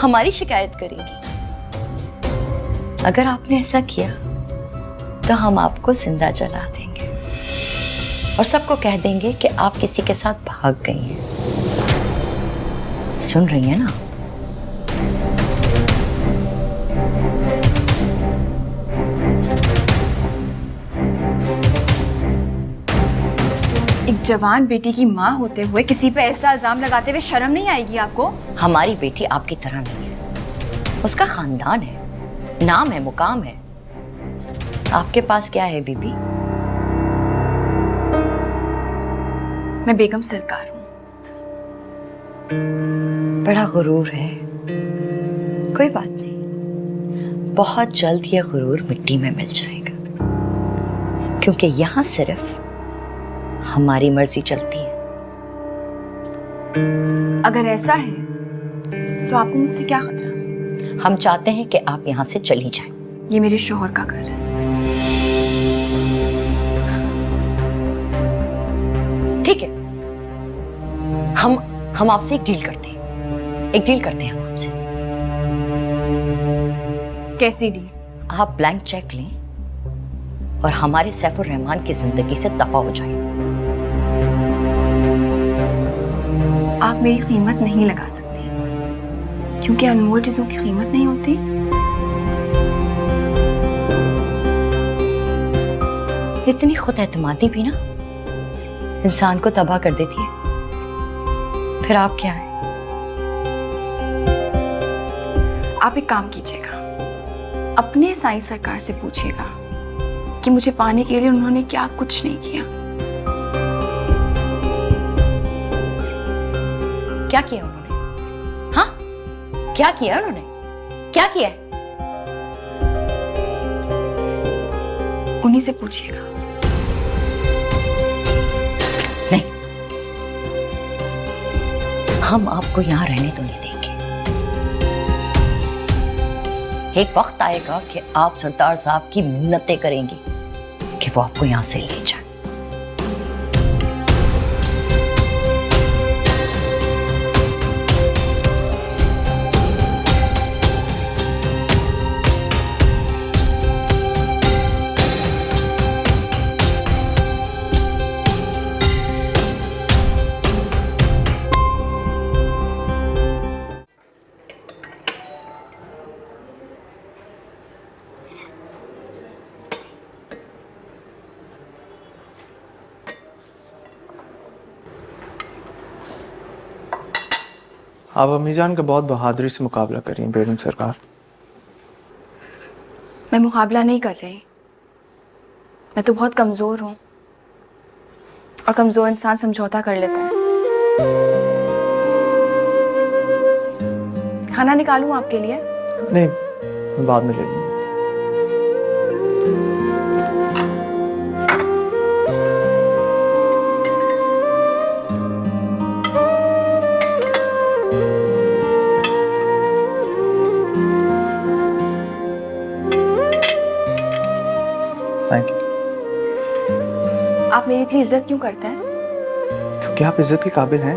हमारी शिकायत करेंगी। अगर आपने ऐसा किया तो हम आपको जिंदा जला देंगे और सबको कह देंगे कि आप किसी के साथ भाग गई हैं। सुन रही हैं ना? एक जवान बेटी की माँ होते हुए किसी पे ऐसा इल्जाम लगाते हुए शर्म नहीं आएगी आपको? हमारी बेटी आपकी तरह नहीं है, उसका खानदान है, नाम है, मुकाम है। आपके पास क्या है बीबी? मैं बेगम सरकार हूँ। बड़ा गुरूर है। कोई बात नहीं, बहुत जल्द ये गुरूर मिट्टी में मिल जाएगा, क्योंकि यहाँ सिर्फ हमारी मर्जी चलती है। अगर ऐसा है तो आपको मुझसे क्या खतरा? हम चाहते हैं कि आप यहाँ से चली जाएं। ये मेरे शौहर का घर है। ठीक है, हम आपसे एक डील करते हैं। एक डील करते हैं हम आपसे। कैसी डील? आप ब्लैंक चेक लें और हमारे सैफुर रहमान की जिंदगी से दफा हो जाए। आप मेरी कीमत नहीं लगा सकती, क्योंकि अनमोल चीजों की कीमत नहीं होती। इतनी खुद एतमादी भी ना इंसान को तबाह कर देती है। फिर आप क्या हैं? आप एक काम कीजिएगा, अपने साईं सरकार से पूछिएगा कि मुझे पाने के लिए उन्होंने क्या कुछ नहीं किया। क्या किया उन्होंने? हाँ, क्या किया उन्होंने? क्या किया है? उन्हीं से पूछिएगा। नहीं, हम आपको यहां रहने तो नहीं देंगे। एक वक्त आएगा कि आप सरदार साहब की मिन्नतें करेंगी कि वो आपको यहां से ले जाए। आप अम्मीजान का बहुत बहादुरी से मुकाबला करिए बेगम सरकार। मैं मुकाबला नहीं कर रही, मैं तो बहुत कमजोर हूँ और कमजोर इंसान समझौता कर लेता है। खाना निकालूं आपके लिए? नहीं, बाद में ले लूँगा। Thank you. आप मेरी इतनी इज्जत क्यों करते हैं? क्योंकि आप इज्जत के काबिल हैं।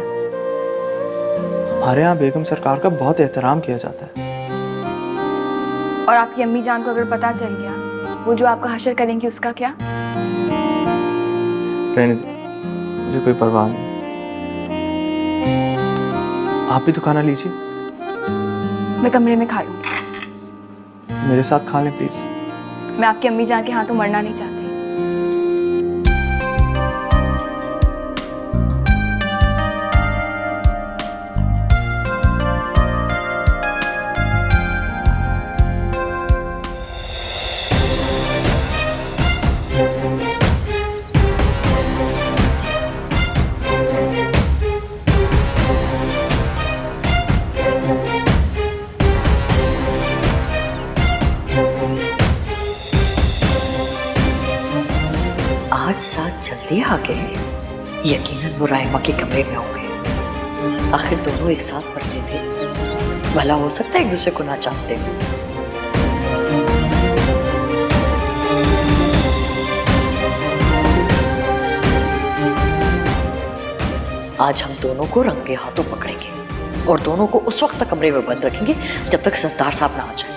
हमारे यहाँ बेगम सरकार का बहुत एहतराम किया जाता है। और आपकी अम्मी जान को अगर पता चल गया, वो जो आपका हशर करेंगी, उसका क्या? रहने दो, मुझे कोई परवाह नहीं। आप भी तो खाना लीजिए। मैं कमरे में खा लूंगी। मेरे साथ खा लें प्लीज। मैं आपकी अम्मी जान के हाथों मरना नहीं चाहती। आज साथ जल्दी आ गए। यकीनन वो राइमा के कमरे में होंगे। आखिर दोनों एक साथ पढ़ते थे, भला हो सकता है एक दूसरे को ना जानते हो। आज हम दोनों को रंगे हाथों पकड़ेंगे। और दोनों को उस वक्त तक कमरे में बंद रखेंगे जब तक सरदार साहब ना आ जाए।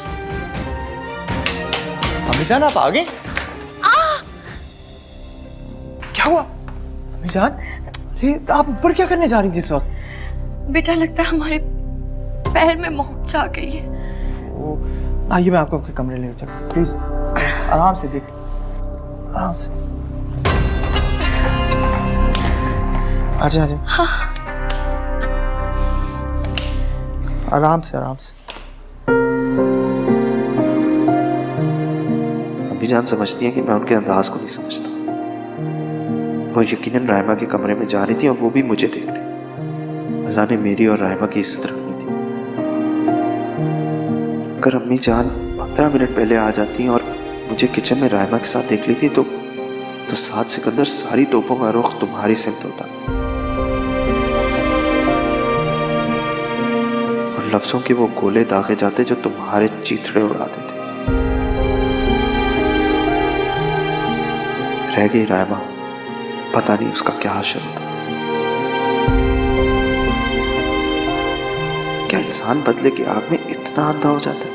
अम्मी जान आप आ गए? क्या हुआ अम्मी जान? अरे आप ऊपर क्या करने जा रही थी इस वक्त? बेटा लगता है हमारे पैर में मोच आ गई है। आइए मैं आपको आपके कमरे ले चलूं प्लीज। आराम से देख, आराम से। आजा आजा। हाँ। आराम से आराम से। अम्मी जान समझती हैं कि मैं उनके अंदाज को नहीं समझता। वो यकीनन रायमा के कमरे में जा रही थी और वो भी मुझे देखने। अल्लाह ने मेरी और रायमा की इज्जत रखनी थी। अगर अम्मी जान 15 मिनट पहले आ जाती और मुझे किचन में रायमा के साथ देख लेती तो 7 सिकंदर सारी तोपों का रुख तुम्हारी सिमत होता और लफ्जों के वो गोले दागे जाते जो तुम्हारे चीथड़े उड़ा देते। रह गई रायमा, पता नहीं उसका क्या हाशर होता। क्या इंसान बदले की आग में इतना अंधा हो जाता है?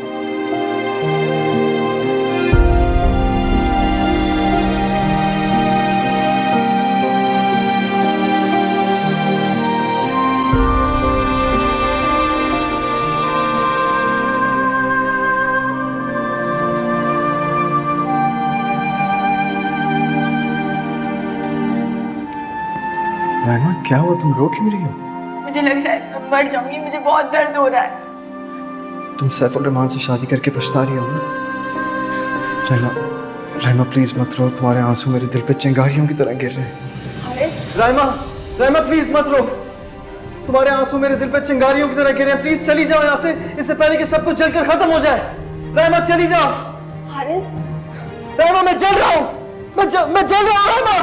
रायमा क्या हुआ, तुम रो क्यों रही हो? मुझे लग रहा है मैं मर जाऊंगी, मुझे बहुत दर्द हो रहा है। तुम सैफुल रहमान से शादी करके पछता रही हो ना? रायमा, रायमा प्लीज मत रो, तुम्हारे आंसू मेरे दिल पे चिंगारियों की तरह गिर रहे हैं। हारिस, रायमा, रायमा प्लीज मत रो, तुम्हारे आंसू मेरे दिल पे चिंगारियों की तरह गिर रहे हैं। प्लीज चली जाओ यहाँ से, इससे पहले कि सब कुछ जलकर खत्म हो जाए। रायमा चली जाओ। हारिस, रायमा मैं जल रहा हूँ, मैं जल रहा हूँ रायमा,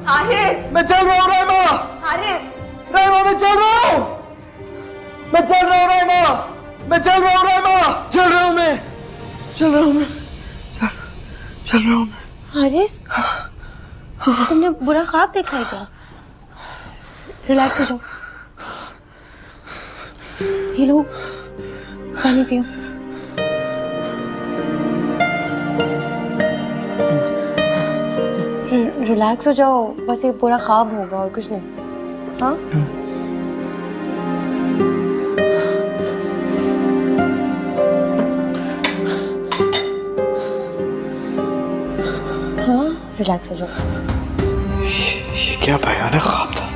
हारिस, मैं जल रहा हूँ रायमा, हारिस, रायमा मैं जल रहा हूँ, मैं जल रहा हूँ रायमा, मैं जल रहा हूँ रायमा, जल रहा हूँ मैं, जल रहा हूँ मैं, चल रहा हूँ मैं। हारिस, तुमने बुरा ख्वाब देखा है क्या? रिलैक्स हो जाओ, ये लो पानी पियो। रिलैक्स हो जाओ, बस एक बुरा ख्वाब होगा और कुछ नहीं। हाँ हाँ रिलैक्स हो जाओ। ये क्या भयानक ख्वाब था।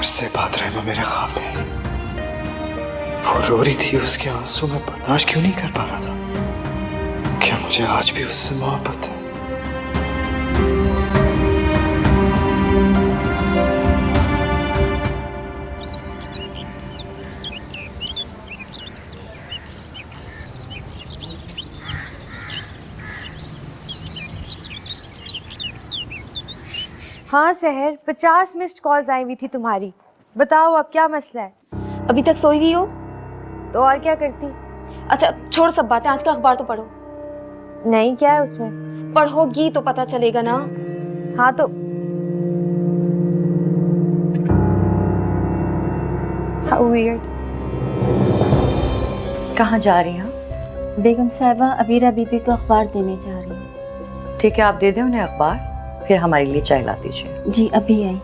उससे बात रायमा मेरे ख्वाब में, वो रो रही थी, उसके आंसू में बर्दाश्त क्यों नहीं कर पा रहा था। क्या मुझे आज भी उससे मोहब्बत है? हाँ सहर, 50 मिस्ड कॉल्स आई हुई थी तुम्हारी। बताओ अब क्या मसला है? अभी तक सोई हुई हो? तो और क्या करती? अच्छा छोड़ सब बातें, आज का अखबार तो पढ़ो। नहीं, क्या है उसमें? पढ़ोगी तो पता चलेगा ना। हाँ तो How weird. कहाँ जा रही हैं? बेगम साहिबा अबीरा बीबी को अखबार देने जा रही हूँ। ठीक है, आप दे दें उन्हें अखबार, फिर हमारे लिए चाय ला दीजिए। जी अभी आई।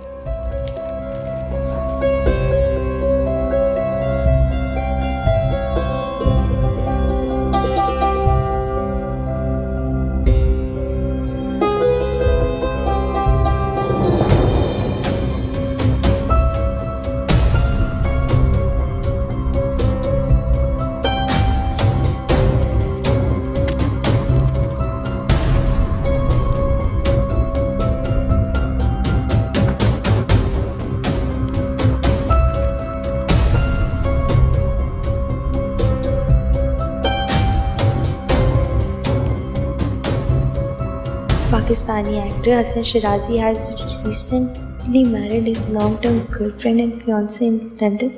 Pakistani actor Hassan Shirazi has recently married his long-term girlfriend and fiancée in London.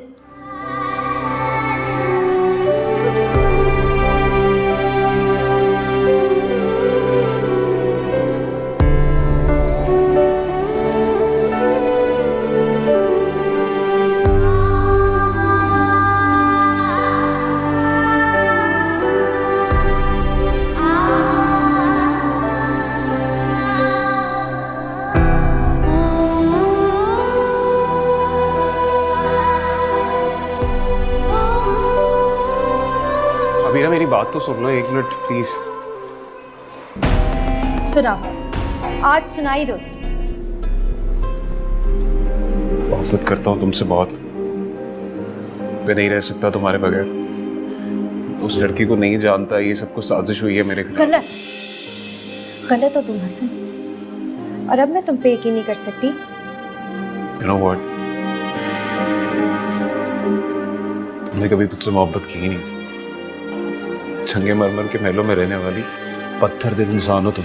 अभी ना मेरी बात तो सुन लो, 1 मिनट प्लीज। सुनाओ, आज सुनाई दो। मोहब्बत करता हूँ तुमसे बहुत, मैं नहीं रह सकता तुम्हारे बगैर। उस लड़की को नहीं जानता, ये सब कुछ साजिश हुई है मेरे खिलाफ। गलत गलत हो तुम हसन, और अब मैं तुम पे यकीन नहीं कर सकती। You know what? तुमने कभी मुझसे मोहब्बत की ही नहीं थी। संगे मरमर के महलों में रहने वाली पत्थर दिल इंसान हो तुम।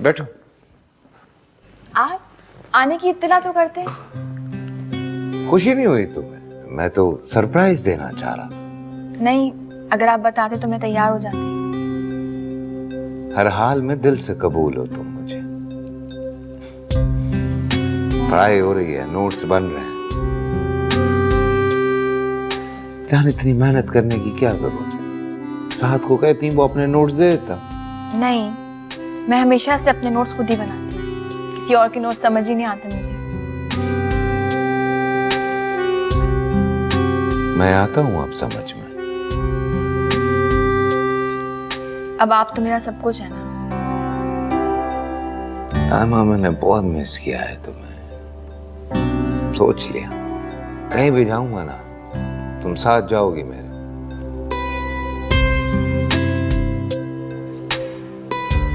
बैठो। आप आने की इत्तला तो करते। खुशी नहीं हुई तुम्हें? मैं तो सरप्राइज देना चाह रहा था। नहीं, अगर आप बताते तो मैं तैयार हो जाती। हर हाल में दिल से कबूल हो तुम मुझे। पढ़ाई हो रही है, नोट्स बन रहे हैं, जान इतनी मेहनत करने की क्या जरूरत है? साहत को कहती वो अपने नोट्स दे देता। नहीं, मैं हमेशा से अपने नोट्स खुद ही बनाती हूँ, किसी और के नोट्स समझ ही नहीं आते मुझे। मैं आता हूँ अब समझ में। अब आप तो मेरा सब कुछ है ना। रामा, मैंने बहुत मिस किया है तुम्हें। सोच लिया कहीं भी जाऊंगा ना, तुम साथ जाओगी मेरे।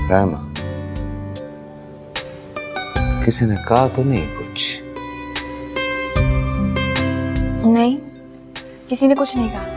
रामा, किसी ने कहा तो नहीं कुछ? नहीं, किसी ने कुछ नहीं कहा।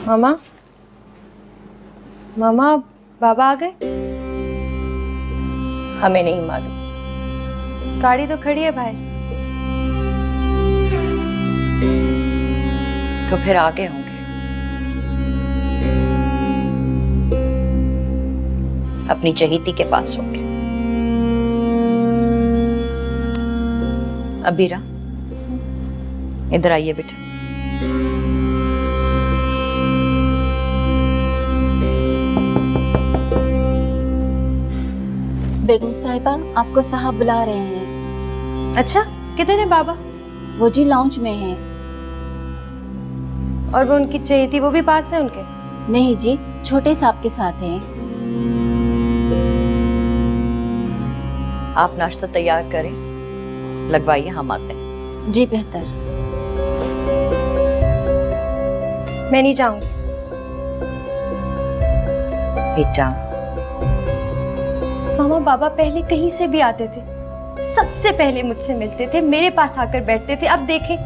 मामा, मामा, बाबा आ गए? हमें नहीं मालूम। गाड़ी तो खड़ी है बाहर। तो फिर आगे होंगे। अपनी चहेती के पास होंगे। अबीरा, इधर आइए बेटा। बेगम साहिबा, आपको साहब बुला रहे हैं। अच्छा, किधर है बाबा? वो जी लाउंज में हैं। और वो उनकी चहेती, वो भी पास है उनके? नहीं जी, छोटे साहब के साथ हैं। आप नाश्ता तैयार करें, लगवाइए, हम आते हैं। जी बेहतर। मैं नहीं जाऊंगी। बेटा, मामा, बाबा पहले कहीं से भी आते थे, सबसे पहले मुझसे मिलते थे, मेरे पास आकर बैठते थे। अब देखें,